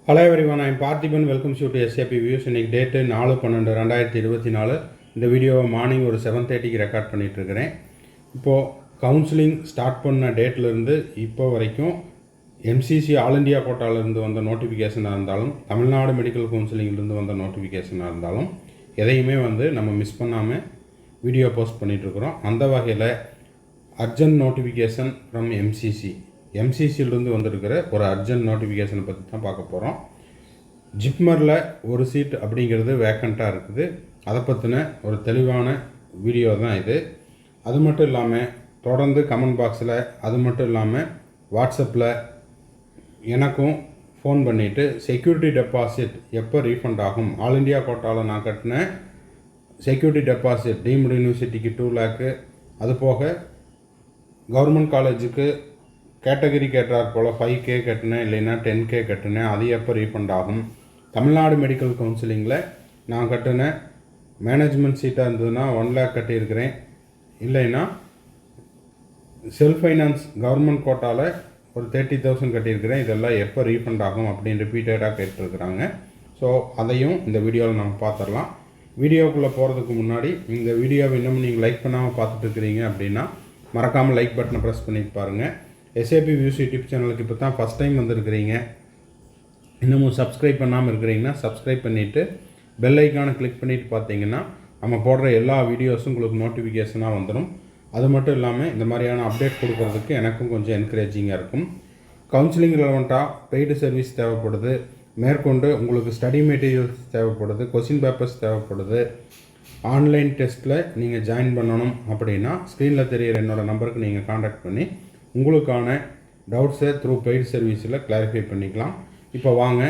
Hello everyone, I'm Parthiban. Welcome to SAP views. இன்றைக்கி date 4/12/2024. இந்த வீடியோவை மார்னிங் ஒரு 7:30க்கு ரெக்கார்ட் பண்ணிகிட்ருக்கிறேன். இப்போது கவுன்சிலிங் ஸ்டார்ட் பண்ண டேட்லேருந்து இப்போ வரைக்கும் MCC ஆல் இண்டியா கோட்டாலேருந்து வந்த நோட்டிஃபிகேஷனாக இருந்தாலும், தமிழ்நாடு மெடிக்கல் கவுன்சிலிங்லேருந்து வந்த நோட்டிஃபிகேஷனாக இருந்தாலும் எதையுமே நம்ம மிஸ் பண்ணாமல் வீடியோ போஸ்ட் பண்ணிகிட்ருக்குறோம். அந்த வகையில் அர்ஜென்ட் நோட்டிஃபிகேஷன் ஃப்ரம் எம்சிசியிலிருந்து வந்திருக்கிற ஒரு அர்ஜென்ட் நோட்டிஃபிகேஷனை பற்றி தான் பார்க்க போகிறோம். ஜிப்மரில் ஒரு சீட் அப்படிங்கிறது வேக்கண்ட்டாக இருக்குது. அதை பற்றின ஒரு தெளிவான வீடியோ தான் இது. அது மட்டும் இல்லாமல் தொடர்ந்து கமெண்ட் பாக்ஸில், அது மட்டும் இல்லாமல் வாட்ஸ்அப்பில் எனக்கும் ஃபோன் பண்ணிவிட்டு செக்யூரிட்டி டெபாசிட் எப்போ ரீஃபண்ட் ஆகும், ஆல் இண்டியா கோட்டாவில் நான் கட்டின செக்யூரிட்டி டெபாசிட் டீம்டு யூனிவர்சிட்டிக்கு 2 lakh, அது போக கவர்மெண்ட் காலேஜுக்கு கேட்டகரி கேட்டார் போல் 5K கட்டினேன், இல்லைன்னா 10K கட்டினேன், அது எப்போ ரீஃபண்ட் ஆகும், தமிழ்நாடு மெடிக்கல் கவுன்சிலிங்கில் நான் கட்டின மேனேஜ்மெண்ட் சீட்டாக இருந்ததுன்னா 1 lakh கட்டியிருக்கிறேன், இல்லைன்னா செல்ஃப் ஃபைனான்ஸ் கவர்மெண்ட் கோட்டாவில் ஒரு 30,000 கட்டியிருக்கிறேன், இதெல்லாம் எப்போ ரீஃபண்ட் ஆகும் அப்படின்னு ரிப்பீட்டடாக கேட்டுருக்குறாங்க. ஸோ அதையும் இந்த வீடியோவில் நம்ம பார்த்துடலாம். வீடியோக்குள்ளே போகிறதுக்கு முன்னாடி இந்த வீடியோவை இன்னும் நீங்கள் லைக் பண்ணாமல் பார்த்துட்டு இருக்கிறீங்க அப்படின்னா மறக்காமல் லைக் பட்டனை ப்ரெஸ் பண்ணிட்டு பாருங்கள். SAP வியூஸ் யூடியூப் சேனலுக்கு இப்போ தான் ஃபஸ்ட் டைம் வந்திருக்கிறீங்க, இன்னமும் சப்ஸ்கிரைப் பண்ணாமல் இருக்கிறீங்கன்னா சப்ஸ்கிரைப் பண்ணிவிட்டு பெல் ஐக்கானை கிளிக் பண்ணிவிட்டு பார்த்தீங்கன்னா நம்ம போடுற எல்லா வீடியோஸும் உங்களுக்கு நோட்டிஃபிகேஷனாக வந்துடும். அது மட்டும் இல்லாமல் இந்த மாதிரியான அப்டேட் கொடுக்குறதுக்கு எனக்கும் கொஞ்சம் என்கரேஜிங்காக இருக்கும். கவுன்சிலிங் ரெலவெண்ட்டாக பெய்டு சர்வீஸ் தேவைப்படுது, மேற்கொண்டு உங்களுக்கு ஸ்டடி மெட்டீரியல்ஸ் தேவைப்படுது, கொஸ்டின் பேப்பர்ஸ் தேவைப்படுது, ஆன்லைன் டெஸ்ட்டில் நீங்கள் ஜாயின் பண்ணணும் அப்படின்னா ஸ்க்ரீனில் தெரிகிற என்னோடய நம்பருக்கு நீங்கள் காண்டாக்ட் பண்ணி உங்களுக்கான டவுட்ஸை த்ரூ பெய்டு சர்வீஸில் கிளாரிஃபை பண்ணிக்கலாம். இப்போ வாங்க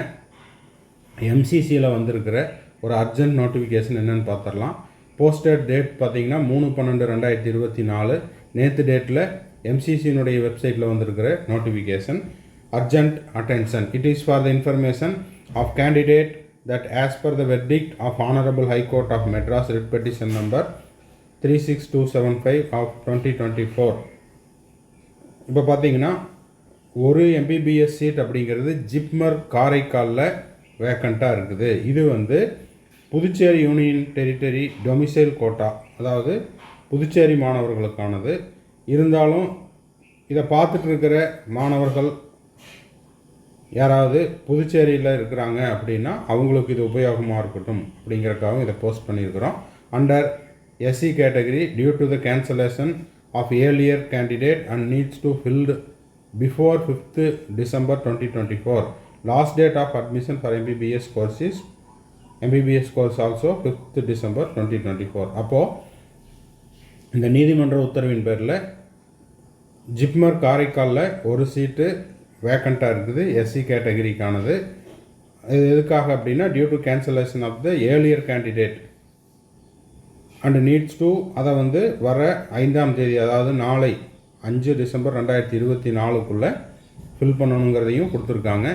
MCCயில் வந்திருக்கிற ஒரு அர்ஜென்ட் நோட்டிஃபிகேஷன் என்னென்னு பார்த்துடலாம். போஸ்டட் டேட் பார்த்தீங்கன்னா 3/12/2024. நேற்று டேட்டில் MCCனுடைய வெப்சைட்டில் வந்திருக்கிற notification. Urgent attention, it is for the information of candidate that as per the verdict of Honorable High Court of Madras writ petition number 36275 of 2024. இப்போ பார்த்தீங்கன்னா ஒரு MBBS சீட் அப்படிங்கிறது ஜிப்மர் காரைக்காலில் வேக்கண்ட்டாக இருக்குது. இது Puducherry union territory domicile quota, அதாவது புதுச்சேரி மாணவர்களுக்கானது. இருந்தாலும் இதை பார்த்துட்டு இருக்கிற மாணவர்கள் யாராவது புதுச்சேரியில் இருக்கிறாங்க அப்படின்னா அவங்களுக்கு இது உபயோகமாக இருக்கட்டும் அப்படிங்கிறதுக்காகவும் இதை போஸ்ட் பண்ணியிருக்கிறோம். Under SC category due to the cancellation of earlier candidate and needs to filled before 5th December 2024. Last date of admission for MBBS course also 5th December 2024. அப்போது இந்த நீதிமன்ற உத்தரவின் பேரில் ஜிப்மர் காரைக்காலில் ஒரு சீட்டு வேக்கண்ட்டாக இருக்குது, SC கேட்டகரிக்கானது. இது எதுக்காக அப்படின்னா due to cancellation of the earlier candidate and needs to, அதை வர 5ஆம் தேதி, அதாவது நாளை 5 December 2024 ஃபில் பண்ணணுங்கிறதையும் கொடுத்துருக்காங்க.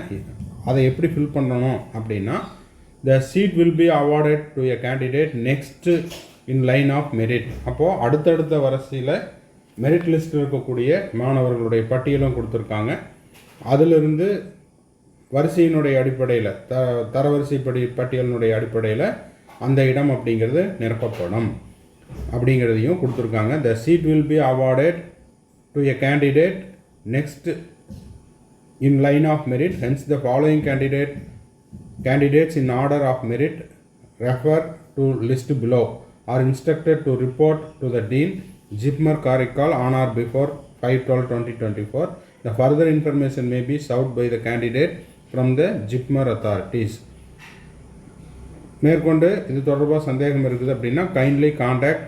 அதை எப்படி ஃபில் பண்ணணும் அப்படின்னா the seat will be awarded to a candidate next in line of merit. அப்போது அடுத்தடுத்த வரிசையில் மெரிட் லிஸ்ட்டில் இருக்கக்கூடிய மாணவர்களுடைய பட்டியலும் கொடுத்துருக்காங்க. அதிலிருந்து வரிசையினுடைய அடிப்படையில், தரவரிசை பட்டியலினுடைய அடிப்படையில் அந்த இடம் அப்படிங்கிறது நிரப்பப்படும் அப்படிங்கிறதையும் கொடுத்துருக்காங்க. The seat will be awarded to a candidate next in line of merit. Hence the following candidates in order of merit refer to list below are instructed to report to the Dean, Jipmer Karaikal on or before 5/12/2024. The further information may be sought by the candidate from the Jipmer authorities. மேற்கொண்டு இது தொடர்பாக சந்தேகம் இருக்குது அப்படின்னா kindly contact,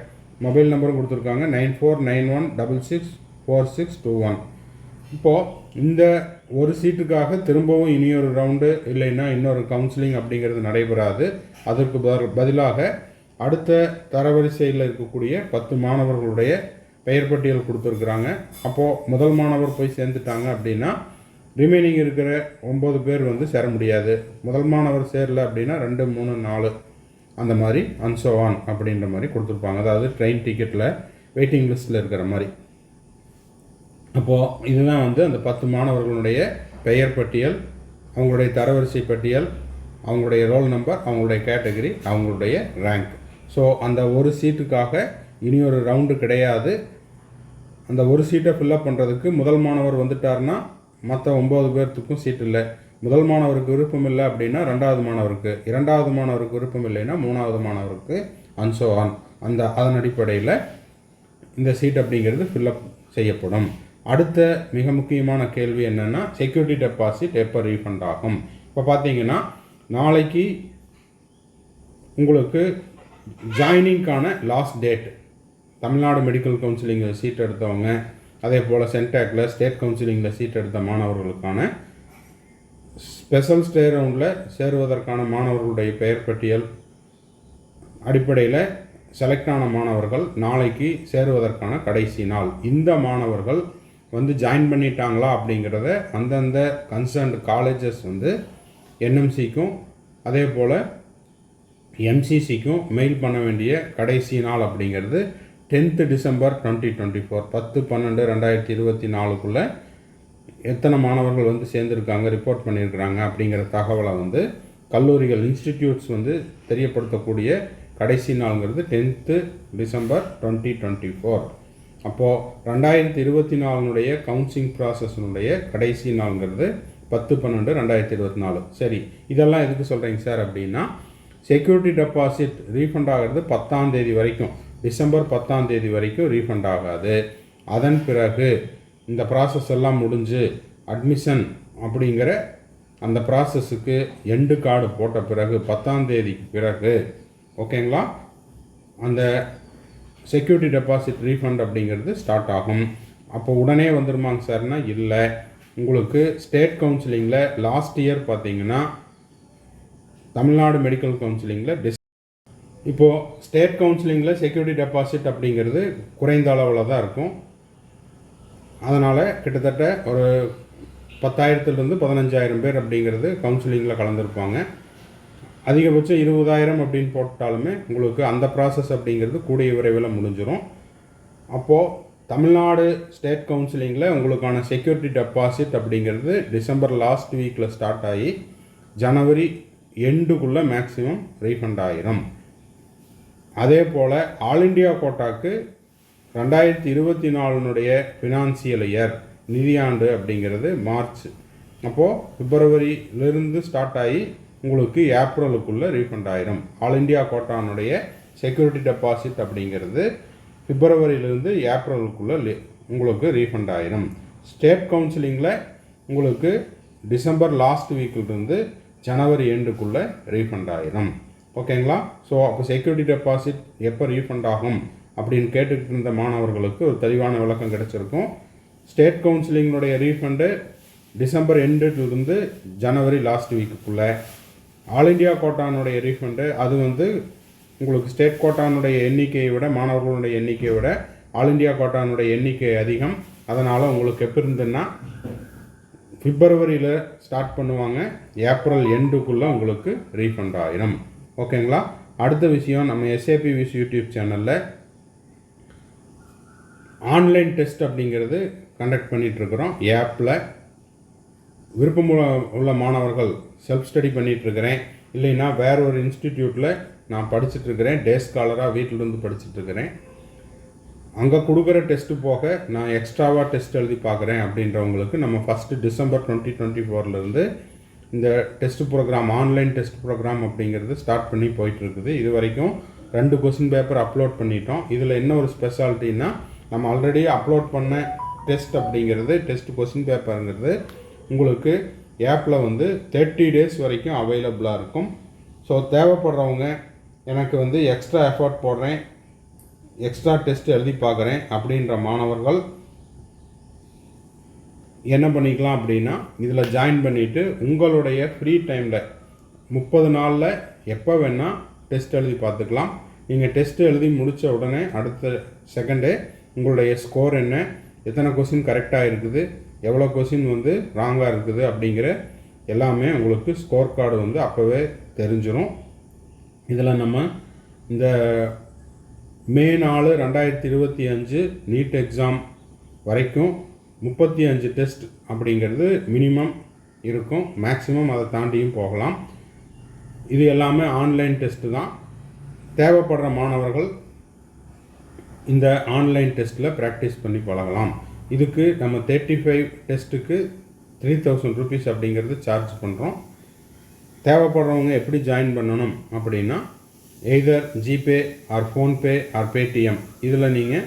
mobile நம்பரும் கொடுத்துருக்காங்க 9491664621. இப்போது இந்த ஒரு சீட்டுக்காக திரும்பவும் இனியொரு ரவுண்டு இல்லைன்னா இன்னொரு கவுன்சிலிங் அப்படிங்கிறது நடைபெறாது. அதற்கு பதிலாக அடுத்த தரவரிசையில் இருக்கக்கூடிய 10 மாணவர்களுடைய பெயர் பட்டியல் கொடுத்துருக்குறாங்க. அப்போது முதல் மாணவர் போய் சேர்ந்துட்டாங்க அப்படின்னா ரிமைனிங் இருக்கிற 9 பேர் சேர முடியாது. முதல் மாணவர் சேரல அப்படின்னா 2, 3, 4 அந்த மாதிரி அன்சோவான் அப்படின்ற மாதிரி கொடுத்துருப்பாங்க. அதாவது ட்ரெயின் டிக்கெட்டில் வெயிட்டிங் லிஸ்ட்டில் இருக்கிற மாதிரி. அப்போது இதுதான் அந்த 10 மாணவர்களுடைய பெயர் பட்டியல். அவங்களுடைய தரவரிசை பட்டியல், அவங்களுடைய ரோல் நம்பர், அவங்களுடைய கேட்டகரி, அவங்களுடைய ரேங்க். ஸோ அந்த ஒரு சீட்டுக்காக இனி ஒரு ரவுண்டு கிடையாது. அந்த ஒரு சீட்டை ஃபில்லப் பண்ணுறதுக்கு முதல் மாணவர் வந்துட்டார்னா மற்ற 9 பேர்த்துக்கும் சீட் இல்லை. முதல் மாணவருக்கு விருப்பம் இல்லை அப்படின்னா ரெண்டாவது மாணவருக்கு, இரண்டாவது மாணவருக்கு விருப்பம் இல்லைன்னா மூணாவது மாணவருக்கு, அண்ட் ஸோ ஆன். அதன் அடிப்படையில் இந்த சீட் அப்படிங்கிறது ஃபில்லப் செய்யப்படும். அடுத்த மிக முக்கியமான கேள்வி என்னென்னா, செக்யூரிட்டி டெபாசிட் எப்போ ரீஃபண்ட் ஆகும்? இப்போ பார்த்தீங்கன்னா நாளைக்கு உங்களுக்கு ஜாயினிங்கான லாஸ்ட் டேட். தமிழ்நாடு மெடிக்கல் கவுன்சிலிங்கில் சீட் எடுத்தவங்க, அதே போல் சென்டாக்கில் ஸ்டேட் கவுன்சிலிங்கில் சீட் எடுத்த மாணவர்களுக்கான ஸ்பெஷல் ஸ்டே ரவுண்டில் சேருவதற்கான மாணவர்களுடைய பெயர் பட்டியல் அடிப்படையில் செலக்ட் ஆன மாணவர்கள் நாளைக்கு சேருவதற்கான கடைசி நாள். இந்த மாணவர்கள் வந்து ஜாயின் பண்ணிட்டாங்களா அப்படிங்கிறத அந்தந்த கன்சர்ன்டு காலேஜஸ் வந்து என்எம்சிக்கும் அதே போல் எம்சிசிக்கும் மெயில் பண்ண வேண்டிய கடைசி நாள் அப்படிங்கிறது 10th December 2024, 10/12/2024 எத்தனை மாணவர்கள் வந்து சேர்ந்துருக்காங்க, ரிப்போர்ட் பண்ணியிருக்கிறாங்க அப்படிங்கிற தகவலை வந்து கல்லூரிகள், இன்ஸ்டிடியூட்ஸ் வந்து தெரியப்படுத்தக்கூடிய கடைசி நாளுங்கிறது 10th December 2024. அப்போது 2024 கவுன்சிலிங் ப்ராசஸினுடைய கடைசி நாளுங்கிறது 10/12/2024. சரி, இதெல்லாம் எதுக்கு சொல்கிறீங்க சார் அப்படின்னா, செக்யூரிட்டி டெபாசிட் ரீஃபண்ட் ஆகிறது 10ஆம் தேதி வரைக்கும், டிசம்பர் 10ஆம் தேதி வரைக்கும் ரீஃபண்ட் ஆகாது. அதன் பிறகு இந்த ப்ராசஸ் எல்லாம் முடிஞ்சு அட்மிஷன் அப்படிங்கிற அந்த ப்ராசஸுக்கு எண்டு கார்டு போட்ட பிறகு 10ஆம் தேதிக்கு பிறகு, ஓகேங்களா, அந்த செக்யூரிட்டி டெபாசிட் ரீஃபண்ட் அப்படிங்கிறது ஸ்டார்ட் ஆகும். அப்போ உடனே வந்துருமாங்க சார்னா இல்லை. உங்களுக்கு ஸ்டேட் கவுன்சிலிங்கில் லாஸ்ட் இயர் பார்த்தீங்கன்னா தமிழ்நாடு மெடிக்கல் கவுன்சிலிங்கில் இப்போது ஸ்டேட் கவுன்சிலிங்கில் செக்யூரிட்டி டெபாசிட் அப்படிங்கிறது குறைந்த அளவில் தான் இருக்கும். அதனால் கிட்டத்தட்ட ஒரு 10,000 15,000 பேர் அப்படிங்கிறது கவுன்சிலிங்கில் கலந்துருப்பாங்க. அதிகபட்சம் 20,000 அப்படின்னு போட்டாலுமே உங்களுக்கு அந்த ப்ராசஸ் அப்படிங்கிறது கூடிய விரைவில் முடிஞ்சிடும். அப்போது தமிழ்நாடு ஸ்டேட் கவுன்சிலிங்கில் உங்களுக்கான செக்யூரிட்டி டெபாசிட் அப்படிங்கிறது டிசம்பர் லாஸ்ட் வீக்கில் ஸ்டார்ட் ஆகி ஜனவரி எண்டுக்குள்ளே மேக்ஸிமம் ரீஃபண்ட் ஆகிரும். அதே போல் ஆல் இண்டியா கோட்டாக்கு 2024 ஃபினான்சியல் இயர் நிதியாண்டு அப்படிங்கிறது மார்ச். அப்போது பிப்ரவரியிலிருந்து ஸ்டார்ட் ஆகி உங்களுக்கு ஏப்ரலுக்குள்ளே ரீஃபண்ட் ஆயிரும். ஆல் இண்டியா கோட்டானுடைய செக்யூரிட்டி டெபாசிட் அப்படிங்கிறது பிப்ரவரியிலிருந்து ஏப்ரலுக்குள்ளே உங்களுக்கு ரீஃபண்ட் ஆயிரும். ஸ்டேட் கவுன்சிலிங்கில் உங்களுக்கு டிசம்பர் லாஸ்ட் வீக்கிலிருந்து ஜனவரி எண்டுக்குள்ளே ரீஃபண்ட் ஆயிரும். ஓகேங்களா? ஸோ அப்போ செக்யூரிட்டி டெபாசிட் எப்போ ரீஃபண்ட் ஆகும் அப்படின்னு கேட்டுக்கிட்டு இருந்த மாணவர்களுக்கு ஒரு தெளிவான விளக்கம் கிடச்சிருக்கும். ஸ்டேட் கவுன்சிலிங்கினுடைய ரீஃபண்டு டிசம்பர் எண்டுலேருந்து ஜனவரி லாஸ்ட் வீக்குக்குள்ளே. ஆல் இண்டியா கோட்டானுடைய ரீஃபண்டு அது வந்து உங்களுக்கு ஸ்டேட் கோட்டானுடைய எண்ணிக்கையை விட, மாணவர்களுடைய எண்ணிக்கையை விட ஆல் இண்டியா கோட்டானுடைய எண்ணிக்கை அதிகம். அதனால் உங்களுக்கு எப்போ இருந்துன்னா பிப்ரவரியில் ஸ்டார்ட் பண்ணுவாங்க, ஏப்ரல் எண்டுக்குள்ளே உங்களுக்கு ரீஃபண்ட் ஆயிரும். ஓகேங்களா? அடுத்த விஷயம், நம்ம எஸ்ஏபி விஸ் யூடியூப் சேனலில் ஆன்லைன் டெஸ்ட் அப்படிங்கிறது கண்டக்ட் பண்ணிகிட்ருக்குறோம். ஆப்பில் விருப்பம் உள்ள மாணவர்கள் செல்ஃப் ஸ்டடி பண்ணிகிட்ருக்கிறேன், இல்லைன்னா வேற ஒரு இன்ஸ்டிடியூட்டில் நான் படிச்சுட்ருக்கிறேன், டே ஸ்காலராக வீட்டிலேருந்து படிச்சுட்ருக்கிறேன். அங்கே கொடுக்குற டெஸ்ட்டு போக நான் எக்ஸ்ட்ராவாக டெஸ்ட் எழுதி பார்க்குறேன் அப்படின்றவங்களுக்கு நம்ம ஃபஸ்ட்டு டிசம்பர் 2024 இந்த test program, online test program அப்படிங்கிறது ஸ்டார்ட் பண்ணி போயிட்டுருக்குது. இது வரைக்கும் 2 கொஸ்டின் பேப்பர் அப்லோட் பண்ணிட்டோம். இதில் என்ன ஒரு ஸ்பெஷாலிட்டின்னா, நம்ம ஆல்ரெடி அப்லோட் பண்ண டெஸ்ட் அப்படிங்கிறது, டெஸ்ட் கொஸ்டின் பேப்பருங்கிறது உங்களுக்கு ஆப்பில் வந்து 30 days வரைக்கும் அவைலபிளாக இருக்கும். ஸோ தேவைப்படுறவங்க, எனக்கு வந்து எக்ஸ்ட்ரா எஃபர்ட் போடுறேன், எக்ஸ்ட்ரா டெஸ்ட் எழுதி பார்க்குறேன் அப்படின்ற மாணவர்கள் என்ன பண்ணிக்கலாம் அப்படின்னா, இதில் ஜாயின் பண்ணிவிட்டு உங்களுடைய ஃப்ரீ டைமில் 30 நாளில் எப்போ வேணால் டெஸ்ட் எழுதி பார்த்துக்கலாம். நீங்கள் டெஸ்ட் எழுதி முடித்த உடனே அடுத்த செகண்டே உங்களுடைய ஸ்கோர் என்ன, எத்தனை கொஸ்டின் கரெக்டாக இருக்குது, எவ்வளோ கொஸ்டின் வந்து ராங்காக இருக்குது அப்படிங்கிற எல்லாமே உங்களுக்கு ஸ்கோர் கார்டு வந்து அப்போவே தெரிஞ்சிடும். இதில் நம்ம இந்த மே 4, 2025 நீட் எக்ஸாம் வரைக்கும் 35 டெஸ்ட் அப்படிங்கிறது மினிமம் இருக்கும். மேக்ஸிமம் அதை தாண்டியும் போகலாம். இது எல்லாமே ஆன்லைன் டெஸ்ட்டு தான். தேவைப்படுற மாணவர்கள் இந்த ஆன்லைன் டெஸ்ட்டில் ப்ராக்டிஸ் பண்ணி பழகலாம். இதுக்கு நம்ம 35 டெஸ்ட்டுக்கு 3000 rupees அப்படிங்கிறது சார்ஜ் பண்ணுறோம். தேவைப்படுறவங்க எப்படி ஜாயின் பண்ணணும் அப்படின்னா, either GPay R PhonePe R Paytm இதில் நீங்கள்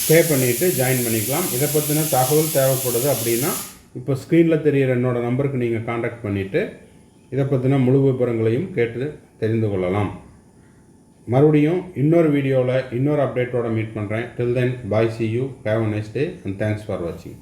பே பண்ணிவிட்டு ஜாயின் பண்ணிக்கலாம். இதை பற்றின தகவல் தேவைப்படுது அப்படின்னா, இப்போ ஸ்க்ரீனில் தெரிகிற என்னோடய நம்பருக்கு நீங்கள் காண்டாக்ட் பண்ணிவிட்டு இதை பற்றின முழு விவரங்களையும் கேட்டு தெரிந்து கொள்ளலாம். மறுபடியும் இன்னொரு வீடியோவில் இன்னொரு அப்டேட்டோட மீட் பண்ணுறேன். Till then, bye, see you, have a nice day and thanks for watching.